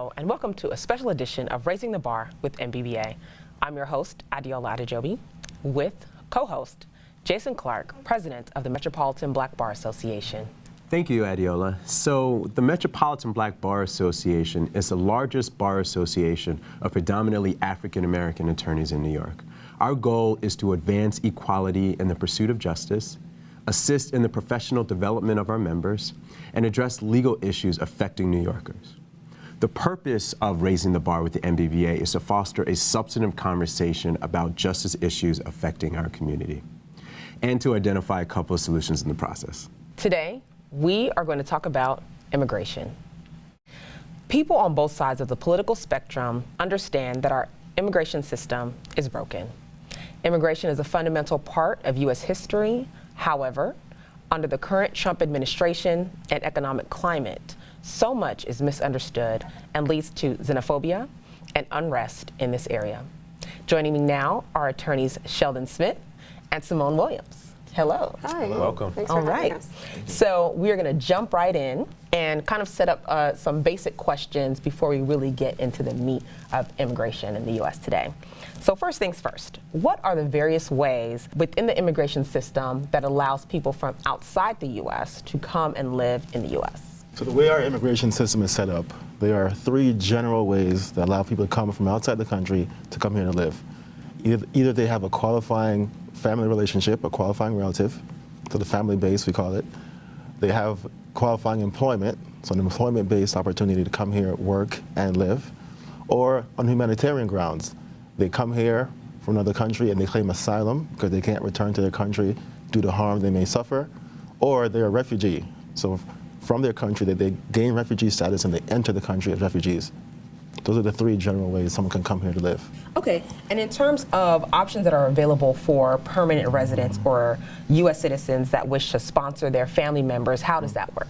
Hello, and welcome to a special edition of Raising the Bar with MBBA. I'm your host, Adeola Adejobi, with co-host Jason Clark, president of the Metropolitan Black Bar Association. Thank you, Adeola. So the Metropolitan Black Bar Association is the largest bar association of predominantly African-American attorneys in New York. Our goal is to advance equality in the pursuit of justice, assist in the professional development of our members, and address legal issues affecting New Yorkers. The purpose of Raising the Bar with the MBBA is to foster a substantive conversation about justice issues affecting our community, and to identify a couple of solutions in the process. Today, we are going to talk about immigration. People on both sides of the political spectrum understand that our immigration system is broken. Immigration is a fundamental part of U.S. history. However, under the current Trump administration and economic climate, so much is misunderstood and leads to xenophobia and unrest in this area. Joining me now are attorneys Sheldon Smith and Simone Williams. Hello. Hi. Welcome. Thanks for having us. So we're going to jump right in and kind of set up some basic questions before we really get into the meat of immigration in the U.S. today. So first things first, what are the various ways within the immigration system that allows people from outside the U.S. to come and live in the U.S.? So the way our immigration system is set up, there are three general ways that allow people to come from outside the country to come here to live. Either they have a qualifying family relationship, a qualifying relative, so the family base we call it. They have qualifying employment, so an employment-based opportunity to come here, work, and live. Or on humanitarian grounds, they come here from another country and they claim asylum because they can't return to their country due to harm they may suffer. Or they're a refugee, so from their country they gain refugee status and they enter the country as refugees. Those are the three general ways someone can come here to live. Okay, and in terms of options that are available for permanent residents or U.S. citizens that wish to sponsor their family members, how does that work?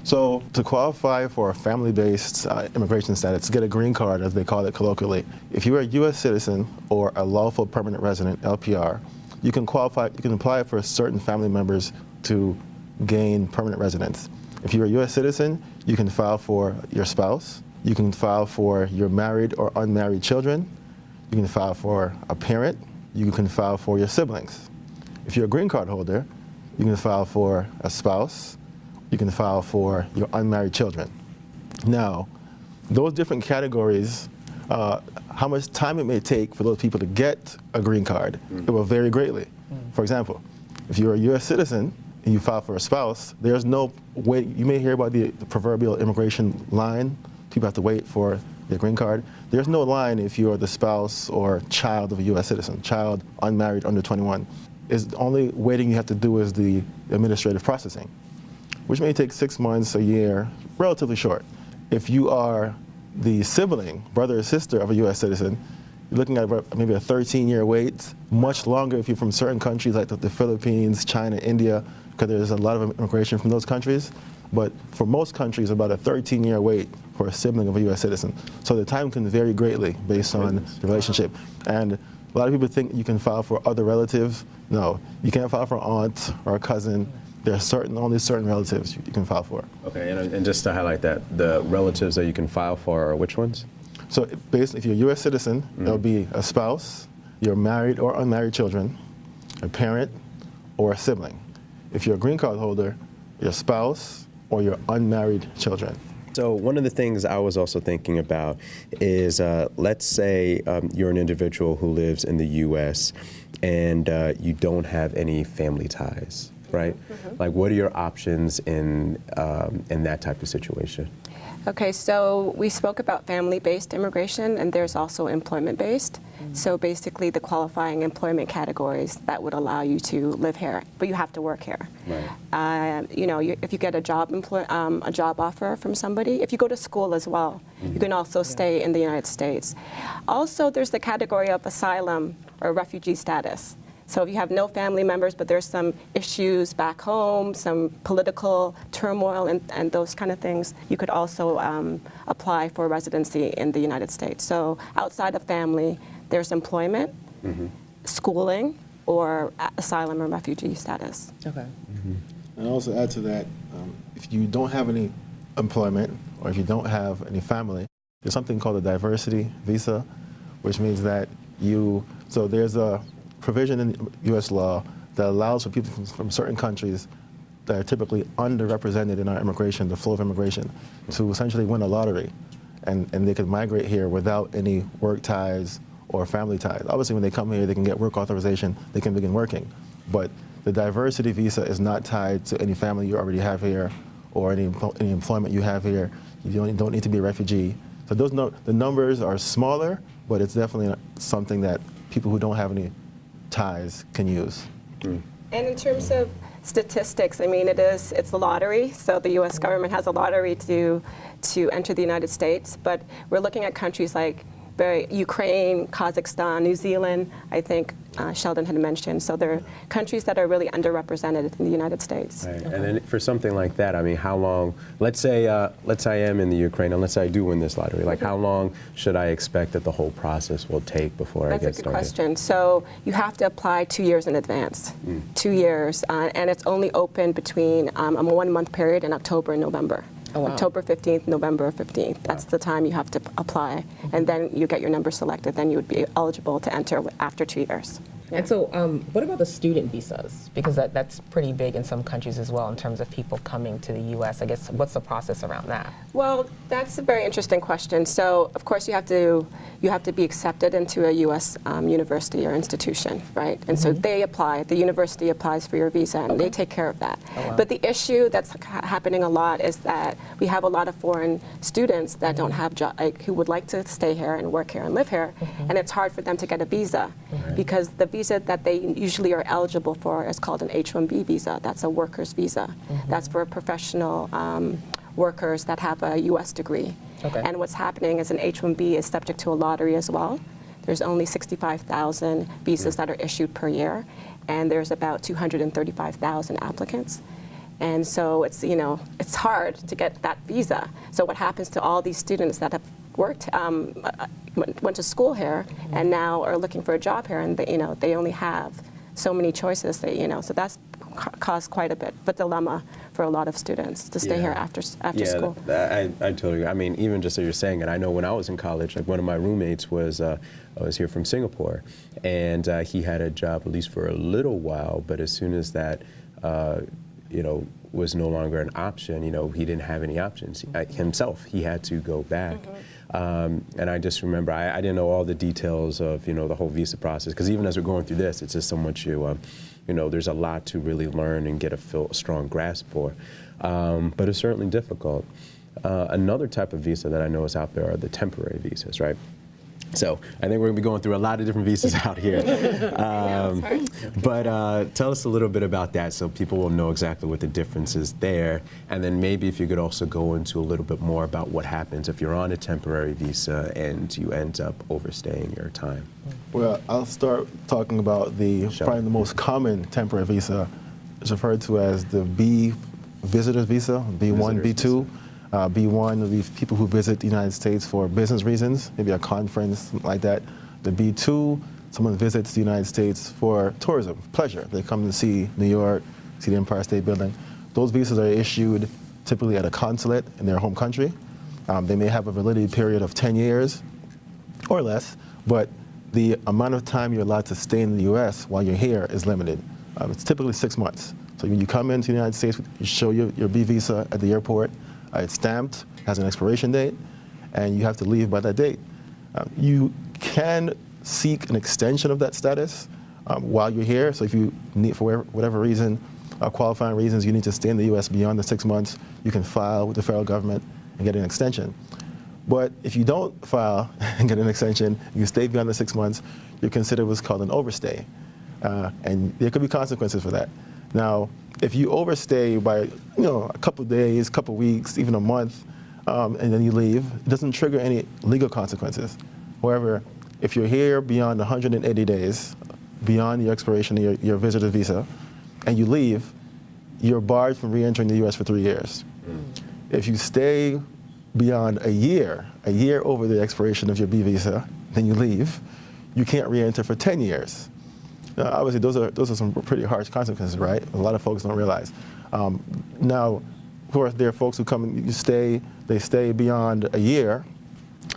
So to qualify for a family-based immigration status, to get a green card, as they call it colloquially, if you are a U.S. citizen or a lawful permanent resident, LPR, you can apply for certain family members to gain permanent residence. If you're a U.S. citizen, you can file for your spouse, you can file for your married or unmarried children, you can file for a parent, you can file for your siblings. If you're a green card holder, you can file for a spouse, you can file for your unmarried children. Now, those different categories, how much time it may take for those people to get a green card, it will vary greatly. For example, if you're a U.S. citizen and you file for a spouse, there's no wait. You may hear about the proverbial immigration line. People have to wait for their green card. There's no line if you're the spouse or child of a U.S. citizen, child unmarried under 21. The only waiting you have to do is the administrative processing, which may take 6 months, a year, relatively short. If you are the sibling, brother or sister of a U.S. citizen, you're looking at maybe a 13-year wait, much longer if you're from certain countries like the Philippines, China, India, because there's a lot of immigration from those countries. But for most countries, about a 13-year wait for a sibling of a U.S. citizen. So the time can vary greatly based on the relationship. And a lot of people think you can file for other relatives. No, you can't file for an aunt or a cousin. There are only certain relatives you can file for. Okay, and just to highlight that, the relatives that you can file for are which ones? So basically, if you're a U.S. citizen, there'll be a spouse, your married or unmarried children, a parent, or a sibling. If you're a green card holder, your spouse or your unmarried children. So one of the things I was also thinking about is, let's say you're an individual who lives in the U.S. and you don't have any family ties, right? Like, what are your options in that type of situation? Okay, so we spoke about family-based immigration, and there's also employment-based. So basically the qualifying employment categories that would allow you to live here, but you have to work here. Right. If you get a job offer from somebody, if you go to school as well, you can also stay in the United States. Also, there's the category of asylum or refugee status. So if you have no family members, but there's some issues back home, some political turmoil and those kind of things, you could also apply for residency in the United States. So outside of family, there's employment, schooling, or asylum or refugee status. Okay. And also add to that, if you don't have any employment or if you don't have any family, there's something called a diversity visa, which means that so there's a provision in U.S. law that allows for people from certain countries that are typically underrepresented in our immigration, the flow of immigration, to essentially win a lottery. And they could migrate here without any work ties or family ties. Obviously, when they come here, they can get work authorization, they can begin working. But the diversity visa is not tied to any family you already have here or any employment you have here. You don't need to be a refugee. So the numbers are smaller, but it's definitely something that people who don't have any ties can use. And in terms of statistics, I mean, it's a lottery, so the U.S. government has a lottery to enter the United States, but we're looking at countries like Ukraine, Kazakhstan, New Zealand, I think Sheldon had mentioned. So they're countries that are really underrepresented in the United States. Right. And then for something like that, I mean, how long, let's say I am in the Ukraine, and let's say I do win this lottery, like how long should I expect that the whole process will take before I get started? That's a good question. So you have to apply 2 years in advance, 2 years, and it's only open between a 1 month period in October and November. Oh, wow. October 15th, November 15th. That's the time you have to apply. And then you get your number selected. Then you would be eligible to enter after 2 years. And so what about the student visas? Because that's pretty big in some countries as well in terms of people coming to the U.S. I guess, what's the process around that? Well, that's a very interesting question. So, of course, you have to be accepted into a U.S. University or institution, right? And so they apply, the university applies for your visa, and they take care of that. Oh, wow. But the issue that's happening a lot is that we have a lot of foreign students that don't have who would like to stay here and work here and live here, and it's hard for them to get a visa because the visa that they usually are eligible for is called an H-1B visa. That's a worker's visa. That's for professional workers that have a U.S. degree. Okay. And what's happening is an H-1B is subject to a lottery as well. There's only 65,000 visas that are issued per year, and there's about 235,000 applicants. And so it's hard to get that visa. So what happens to all these students that have worked, went to school here, and now are looking for a job here, and they only have so many choices. So that's caused quite a bit of a dilemma for a lot of students to stay here after school. I totally agree. I mean, even just so you're saying it, I know when I was in college, like one of my roommates was here from Singapore, and he had a job at least for a little while, but as soon as that was no longer an option, he didn't have any options himself. He had to go back. And I just remember, I didn't know all the details of, the whole visa process, because even as we're going through this, it's just so much there's a lot to really learn and get a strong grasp for. But it's certainly difficult. Another type of visa that I know is out there are the temporary visas, right? So I think we're going to be going through a lot of different visas out here. But tell us a little bit about that so people will know exactly what the difference is there. And then maybe if you could also go into a little bit more about what happens if you're on a temporary visa and you end up overstaying your time. Well, I'll start talking about probably the most common temporary visa. It's referred to as the B visitor's visa, B1, B2. B1 will be people who visit the United States for business reasons, maybe a conference, something like that. The B2, someone visits the United States for tourism, pleasure. They come to see New York, see the Empire State Building. Those visas are issued typically at a consulate in their home country. They may have a validity period of 10 years or less, but the amount of time you're allowed to stay in the U.S. while you're here is limited. It's typically 6 months. So when you come into the United States, you show your B visa at the airport. It's stamped, has an expiration date, and you have to leave by that date. You can seek an extension of that status while you're here. So if you need, for whatever reason, qualifying reasons, you need to stay in the U.S. beyond the 6 months, you can file with the federal government and get an extension. But if you don't file and get an extension, you stay beyond the 6 months, you're considered what's called an overstay. And there could be consequences for that. Now, if you overstay by a couple of days, couple of weeks, even a month, and then you leave, it doesn't trigger any legal consequences. However, if you're here beyond 180 days, beyond the expiration of your visitor visa, and you leave, you're barred from re-entering the U.S. for 3 years. If you stay beyond a year over the expiration of your B visa, then you leave, you can't re-enter for 10 years. Obviously, those are some pretty harsh consequences, right? A lot of folks don't realize. Now, of course, there are folks who come and they stay beyond a year,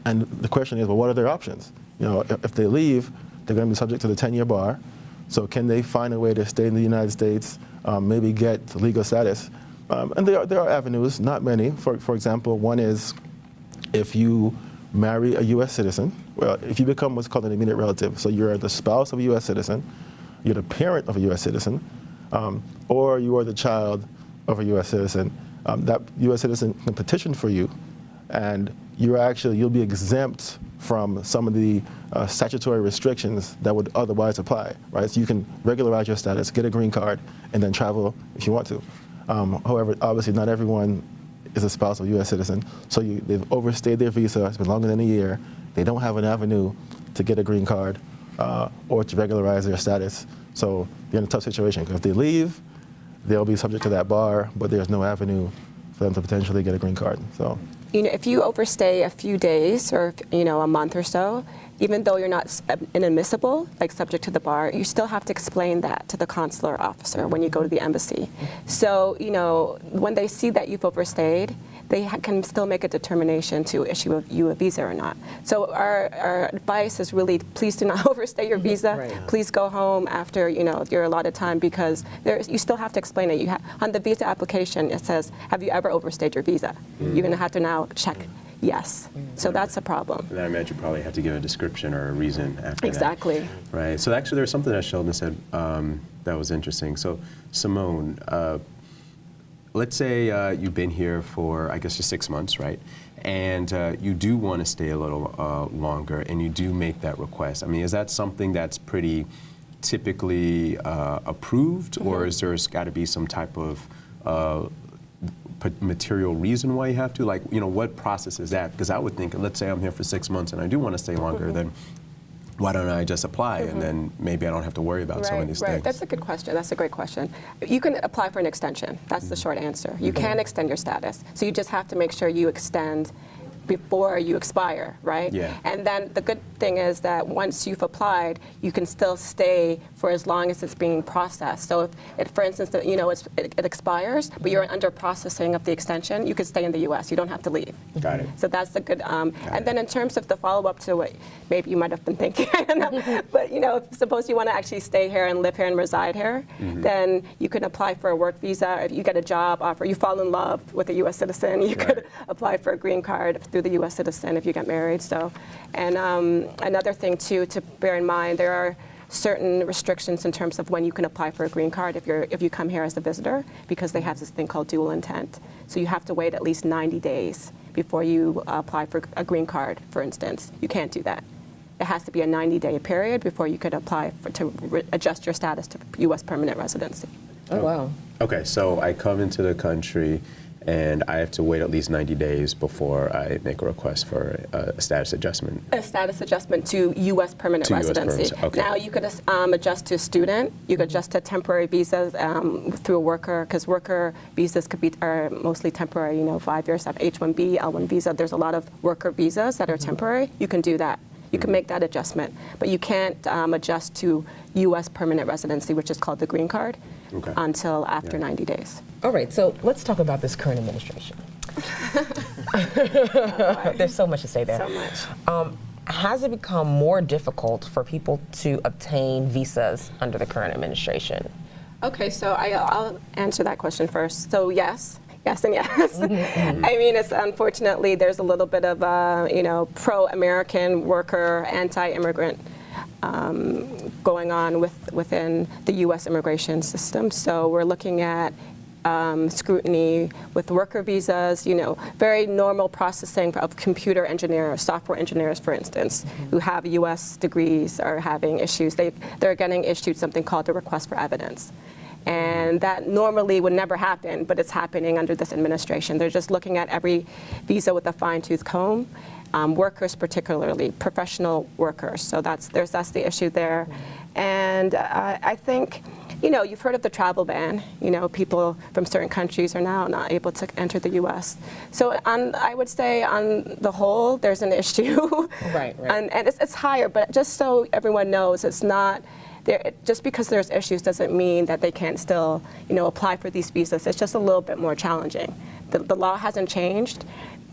And the question is, well, what are their options? You know, if they leave, they're going to be subject to the 10-year bar. So can they find a way to stay in the United States, maybe get legal status? And there are avenues, not many. For example, one is if you marry a U.S. citizen, well, if you become what's called an immediate relative, so you're the spouse of a U.S. citizen, you're the parent of a U.S. citizen, or you are the child of a U.S. citizen, that U.S. citizen can petition for you, and you'll be exempt from some of the statutory restrictions that would otherwise apply, right? So you can regularize your status, get a green card, and then travel if you want to. However, obviously not everyone is a spouse of a U.S. citizen, so they've overstayed their visa, it's been longer than a year, they don't have an avenue to get a green card or to regularize their status. So they're in a tough situation, because if they leave, they'll be subject to that bar, but there's no avenue for them to potentially get a green card. So, you know, if you overstay a few days or, you know, a month or so, even though you're not inadmissible, like subject to the bar, you still have to explain that to the consular officer when you go to the embassy. So, you know, when they see that you've overstayed, they can still make a determination to issue you a visa or not. So our advice is really, please do not overstay your visa. Right. Please go home after, you know, your allotted time, because you still have to explain it. On the visa application, it says, have you ever overstayed your visa? You're going to have to now check yes. So that's a problem. And I imagine you probably have to give a description or a reason after Exactly. that. Right. So actually there's something that Sheldon said that was interesting. So Simone, let's say you've been here for, I guess, just 6 months, right? And you do want to stay a little longer, and you do make that request. I mean, is that something that's pretty typically approved, or is there's got to be some type of material reason why you have to? Like, you know, what process is that? Because I would think, let's say I'm here for 6 months and I do want to stay longer, then why don't I just apply, and then maybe I don't have to worry about some of these things? That's a good question. That's a great question. You can apply for an extension. That's the short answer. You can extend your status. So you just have to make sure you extend before you expire, right? Yeah. And then the good thing is that once you've applied, you can still stay for as long as it's being processed. So if it, for instance, you know, it expires, but you're under processing of the extension, you can stay in the U.S. You don't have to leave. Got it. So that's the good. And then in terms of the follow-up to what maybe you might have been thinking, but you know, suppose you want to actually stay here and live here and reside here, then you can apply for a work visa. If you get a job offer, you fall in love with a U.S. citizen, you could apply for a green card through the U.S. citizen if you get married. So, and another thing too to bear in mind, there are certain restrictions in terms of when you can apply for a green card if you come here as a visitor, because they have this thing called dual intent. So you have to wait at least 90 days before you apply for a green card, for instance. You can't do that. It has to be a 90-day period before you could apply to adjust your status to U.S. permanent residency. Oh, wow. Okay, so I come into the country and I have to wait at least 90 days before I make a request for a status adjustment. A status adjustment to U.S. permanent residency. US okay. Now you could adjust to student. You could adjust to temporary visas through a worker, because worker visas are mostly temporary. You know, 5 years of H-1B, L-1 visa. There's a lot of worker visas that are temporary. You can do that. You can make that adjustment, but you can't adjust to U.S. permanent residency, which is called the green card, until after 90 days. All right, so let's talk about this current administration. There's so much to say there. So much. Has it become more difficult for people to obtain visas under the current administration? Okay, so I'll answer that question first. So yes. Yes and yes. I mean, it's unfortunately there's a little bit of you know, pro-American worker, anti-immigrant going on within the U.S. immigration system. So we're looking at scrutiny with worker visas, you know, very normal processing of computer engineers, software engineers, for instance, who have U.S. degrees are having issues. They're getting issued something called the request for evidence. And that normally would never happen, but it's happening under this administration. They're just looking at every visa with a fine-tooth comb, workers particularly, professional workers. So that's the issue there. And I think, you know, you've heard of the travel ban. You know, people from certain countries are now not able to enter the U.S. So I would say on the whole, there's an issue. Right. And it's higher, but just so everyone knows, it's not, just because there's issues doesn't mean that they can't still, you know, apply for these visas. It's just a little bit more challenging. The law hasn't changed.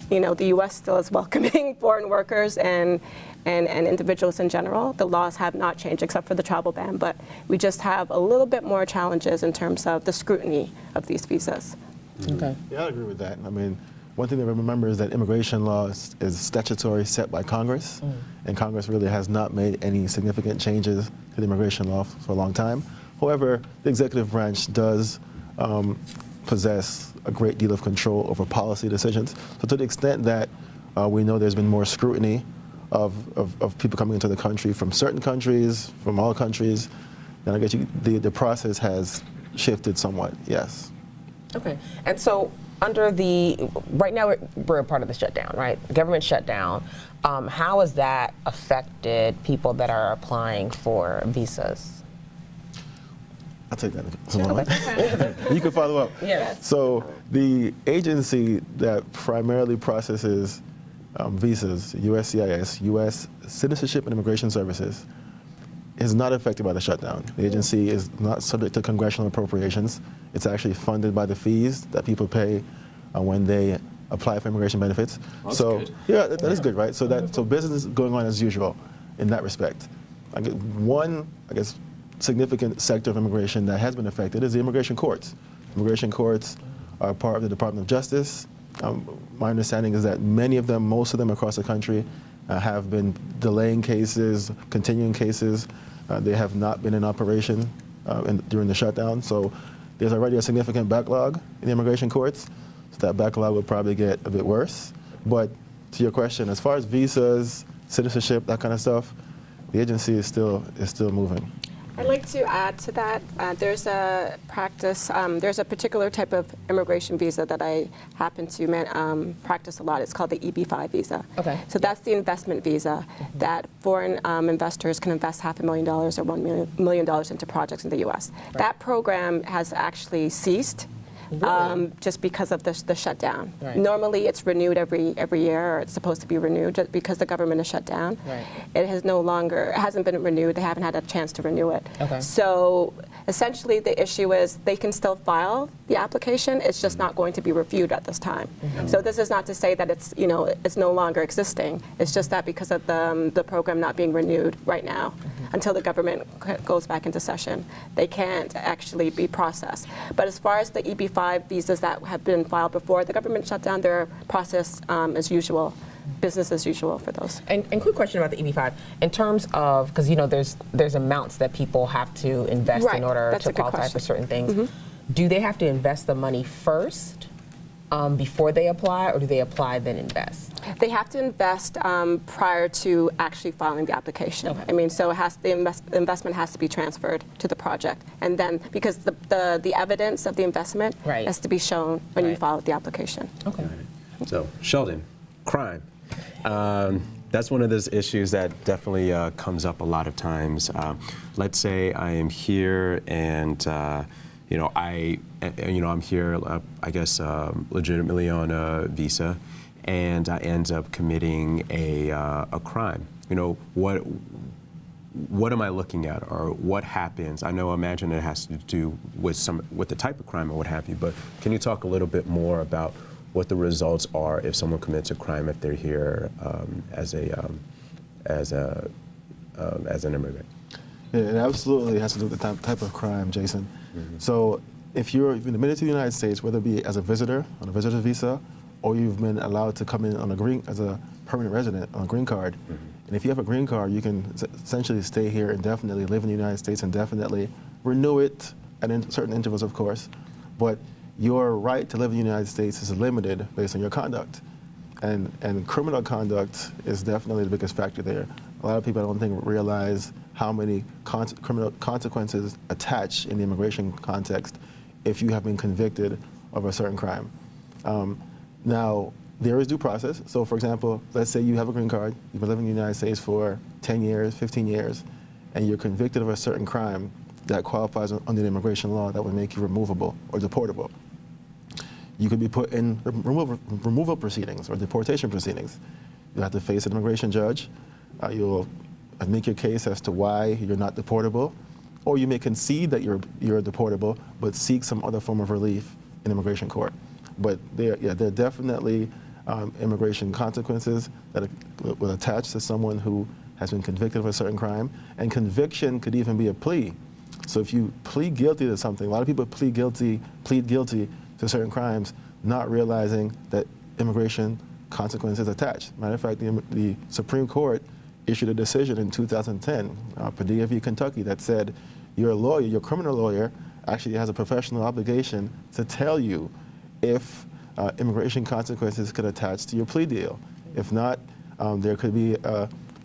the U.S. still is welcoming foreign workers and individuals in general. The laws have not changed except for the travel ban, but we just have a little bit more challenges in terms of the scrutiny of these visas. Okay. Yeah, I agree with that. I mean, one thing to remember is that immigration law is statutory set by Congress, and Congress really has not made any significant changes to the immigration law for a long time. However, the executive branch does possess a great deal of control over policy decisions. So to the extent that we know there's been more scrutiny of people coming into the country from certain countries, from all countries, then I guess the process has shifted somewhat, yes. Okay. And so right now we're a part of the shutdown, right? Government shutdown. How has that affected people that are applying for visas? I'll take that. You can follow up. Yes. So the agency that primarily processes visas, USCIS, U.S. Citizenship and Immigration Services, is not affected by the shutdown. The agency is not subject to congressional appropriations. It's actually funded by the fees that people pay when they apply for immigration benefits. That's so good. yeah, that is good, right? So business is going on as usual in that respect. One significant sector of immigration that has been affected is the immigration courts. Immigration courts are part of the Department of Justice. My understanding is that many of them, most of them across the country, have been delaying cases, continuing cases. They have not been in operation during the shutdown. So there's already a significant backlog in the immigration courts. So that backlog will probably get a bit worse. But to your question, as far as visas, citizenship, that kind of stuff, the agency is still moving. I'd like to add to that. There's a particular type of immigration visa that I happen to practice a lot. It's called the EB5 Visa. Okay. So that's the investment visa that foreign investors can invest $500,000 or $1 million into projects in the U.S. Right. That program has actually ceased. Really? Just because of the shutdown. Right. Normally it's renewed every year, or it's supposed to be renewed just because the government is shut down. Right. It hasn't been renewed. They haven't had a chance to renew it. Okay. So essentially the issue is they can still file the application, it's just not going to be reviewed at this time. Mm-hmm. So this is not to say that it's no longer existing. It's just that because of the program not being renewed right now, until the government goes back into session, they can't actually be processed. But as far as the EB5 visas that have been filed before the government shut down, they're processed as usual, business as usual for those. And quick question about the EB5, in terms of, because there's amounts that people have to invest Right. in order That's to a good qualify for question. certain things. Do they have to invest the money first before they apply, or do they apply then invest? They have to invest prior to actually filing the application. Okay. I mean, so the investment has to be transferred to the project, and then because the evidence of the investment Right. has to be shown when you Right. file the application. Okay. So, Sheldon, crime. That's one of those issues that definitely comes up a lot of times. Let's say I am here and I'm here, I guess, legitimately on a visa, and I end up committing a crime. What am I looking at, or what happens? I imagine it has to do with the type of crime or what have you, but can you talk a little bit more about what the results are if someone commits a crime if they're here as an immigrant? It absolutely has to do with the type of crime, Jason. So if you've been admitted to the United States, whether it be as a visitor on a visitor visa, or you've been allowed to come in as a permanent resident on a green card, and if you have a green card, you can essentially stay here indefinitely, live in the United States indefinitely, renew it at certain intervals, of course, but your right to live in the United States is limited based on your conduct. And criminal conduct is definitely the biggest factor there. A lot of people, I don't think, realize how many criminal consequences attach in the immigration context if you have been convicted of a certain crime. Now, there is due process. So, for example, let's say you have a green card, you've been living in the United States for 10 years, 15 years, and you're convicted of a certain crime that qualifies under the immigration law that would make you removable or deportable. You could be put in removal proceedings or deportation proceedings. You'll have to face an immigration judge. You'll make your case as to why you're not deportable, or you may concede that you're deportable, but seek some other form of relief in immigration court. But there definitely immigration consequences that will attach to someone who has been convicted of a certain crime. And conviction could even be a plea. So if you plead guilty to something, a lot of people plead guilty to certain crimes, not realizing that immigration consequences attached. Matter of fact, the Supreme Court issued a decision in 2010, Padilla v. Kentucky, that said your lawyer, your criminal lawyer, actually has a professional obligation to tell you if immigration consequences could attach to your plea deal. If not, there could be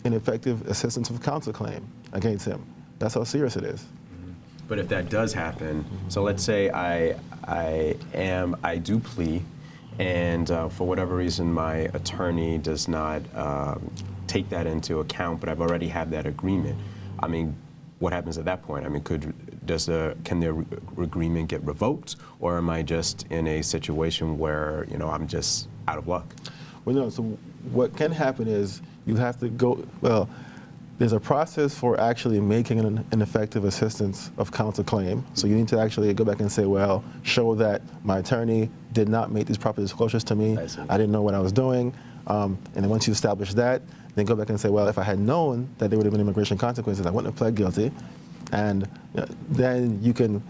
ineffective assistance of counsel claim against him. That's how serious it is. But if that does happen, so let's say I do plea, and for whatever reason my attorney does not take that into account, but I've already had that agreement. I mean, what happens at that point? I mean, can the agreement get revoked, or am I just in a situation where I'm just out of luck? Well, no. So what can happen is you have to go. Well, there's a process for actually making an effective assistance of counsel claim. So you need to actually go back and say, well, show that my attorney did not make these proper disclosures to me. I didn't know what I was doing. And then once you establish that, then go back and say, well, if I had known that there would have been immigration consequences, I wouldn't have pled guilty. And then you can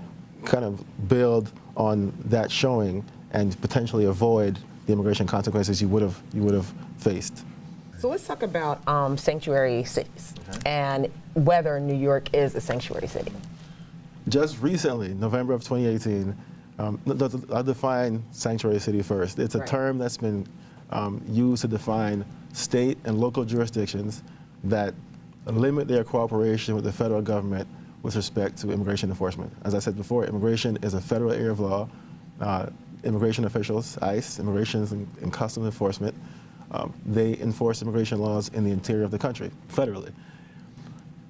kind of build on that showing and potentially avoid the immigration consequences you would have faced. So let's talk about sanctuary cities and whether New York is a sanctuary city. Just recently, November of 2018, I'll define sanctuary city first. It's a term that's been used to define state and local jurisdictions that limit their cooperation with the federal government with respect to immigration enforcement. As I said before, immigration is a federal area of law. Immigration officials, ICE, Immigration and Customs Enforcement, they enforce immigration laws in the interior of the country, federally.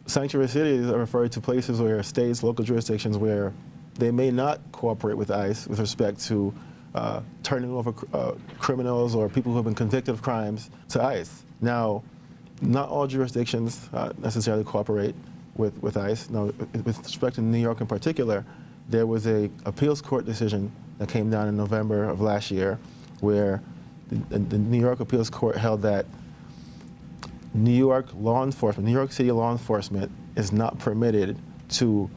Sanctuary cities are referred to places where states, local jurisdictions, where they may not cooperate with ICE with respect to turning over criminals or people who have been convicted of crimes to ICE. Now, not all jurisdictions necessarily cooperate with ICE. Now, with respect to New York in particular, there was a appeals court decision that came down in November of last year where the New York appeals court held that New York City law enforcement is not permitted to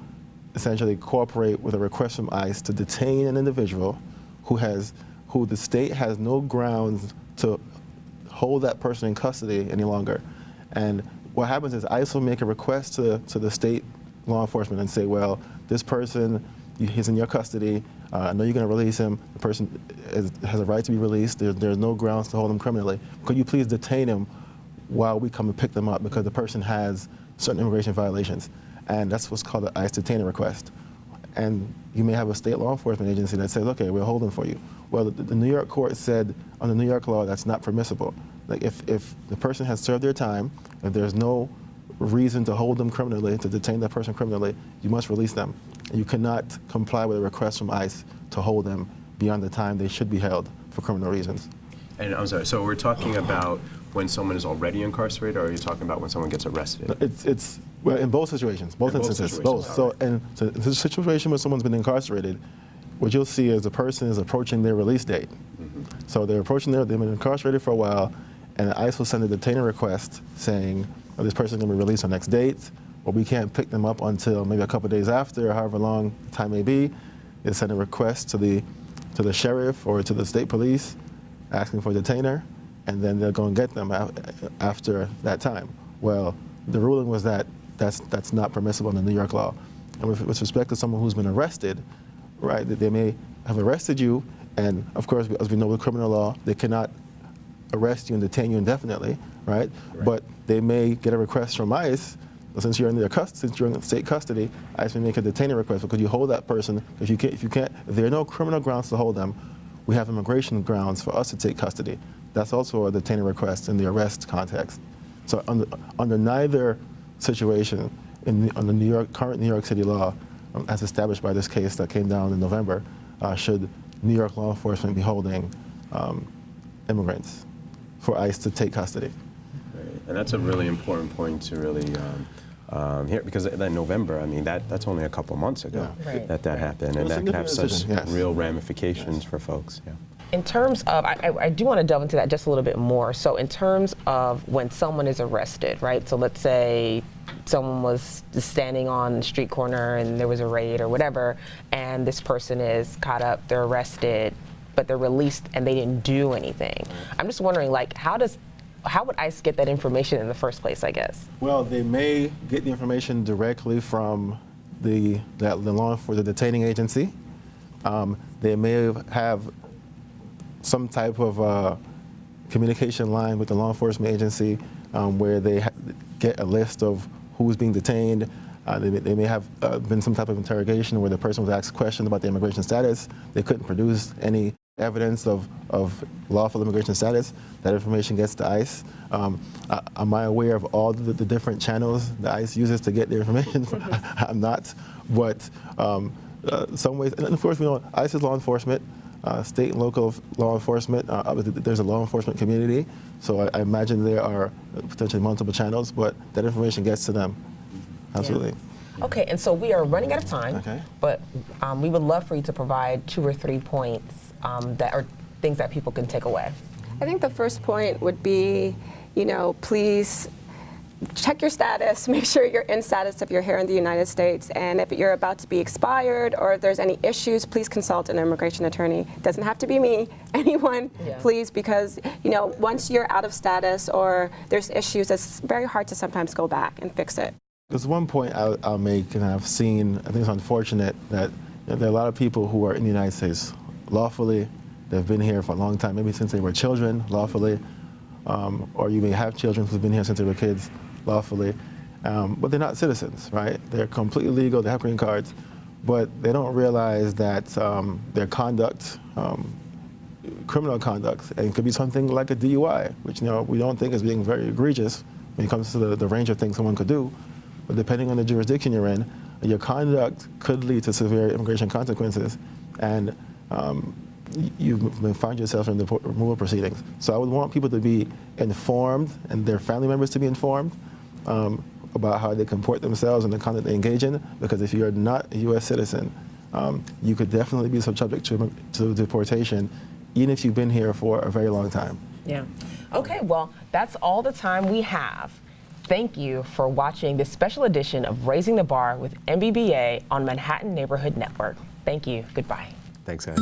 essentially cooperate with a request from ICE to detain an individual who the state has no grounds to hold that person in custody any longer. And what happens is ICE will make a request to the state law enforcement and say, well, this person, he's in your custody. I know you're going to release him. The person has a right to be released. There's no grounds to hold him criminally. Could you please detain him while we come and pick them up because the person has certain immigration violations? And that's what's called the ICE detainer request. And you may have a state law enforcement agency that says, okay, we'll hold him for you. Well, the New York court said, under New York law, that's not permissible. Like if the person has served their time, if there's no reason to hold them criminally, to detain that person criminally, you must release them. You cannot comply with a request from ICE to hold them beyond the time they should be held for criminal reasons. And I'm sorry, so we're talking about when someone is already incarcerated, or are you talking about when someone gets arrested? It's well, in both situations, both instances, both. So in the situation where someone's been incarcerated, what you'll see is the person is approaching their release date. Mm-hmm. So they've been incarcerated for a while, and ICE will send a detainer request saying, oh, this person's going to be released on next date, or we can't pick them up until maybe a couple of days after, or however long the time may be. They send a request to the sheriff or to the state police asking for a detainer, and then they'll go and get them after that time. Well, the ruling was that that's not permissible under New York law. And with respect to someone who's been arrested, right, that they may have arrested you, and of course, as we know with criminal law, they cannot arrest you and detain you indefinitely, right? But they may get a request from ICE, since you're in their custody, since you're in state custody, ICE may make a detainer request. But could you hold that person? If there are no criminal grounds to hold them, we have immigration grounds for us to take custody. That's also a detainer request in the arrest context. So under neither situation, under current New York City law, as established by this case that came down in November, should New York law enforcement be holding immigrants for ICE to take custody. Right. And that's a really important point to really hear, because that November, I mean, that's only a couple months ago that happened, and that could have such real ramifications for folks. Yeah. In terms of, I do want to delve into that just a little bit more. So in terms of when someone is arrested, right? So let's say someone was just standing on the street corner and there was a raid or whatever, and this person is caught up, they're arrested, but they're released and they didn't do anything. I'm just wondering, like, how would ICE get that information in the first place, I guess? Well, they may get the information directly from the law enforcement, the detaining agency. They may have some type of communication line with the law enforcement agency where they get a list of who's being detained. They may have been some type of interrogation where the person was asked questions about the immigration status. They couldn't produce any evidence of lawful immigration status. That information gets to ICE. Am I aware of all the different channels the ICE uses to get their information? I'm not, but some ways, and of course we know ICE is law enforcement, state and local law enforcement. There's a law enforcement community, so I imagine there are potentially multiple channels, but that information gets to them. Absolutely. Yeah. Okay, and so we are running out of time, Okay. but we would love for you to provide 2 or 3 points that are things that people can take away. I think the first point would be, please check your status, make sure you're in status if you're here in the United States, and if you're about to be expired or if there's any issues, please consult an immigration attorney. It doesn't have to be me, anyone, please, because once you're out of status or there's issues, it's very hard to sometimes go back and fix it. There's one point I'll make, and I've seen, I think it's unfortunate that there are a lot of people who are in the United States lawfully. They've been here for a long time, maybe since they were children lawfully, or you may have children who've been here since they were kids lawfully, but they're not citizens, right? They're completely legal, they have green cards, but they don't realize that their conduct, criminal conduct, and it could be something like a DUI, which we don't think is being very egregious when it comes to the range of things someone could do. But depending on the jurisdiction you're in, your conduct could lead to severe immigration consequences, and you may find yourself in the removal proceedings. So I would want people to be informed, and their family members to be informed about how they comport themselves and the conduct they engage in, because if you're not a U.S. citizen, you could definitely be subject to deportation, even if you've been here for a very long time. Yeah. Okay, well, that's all the time we have. Thank you for watching this special edition of Raising the Bar with MBBA on Manhattan Neighborhood Network. Thank you. Goodbye. Thanks, guys.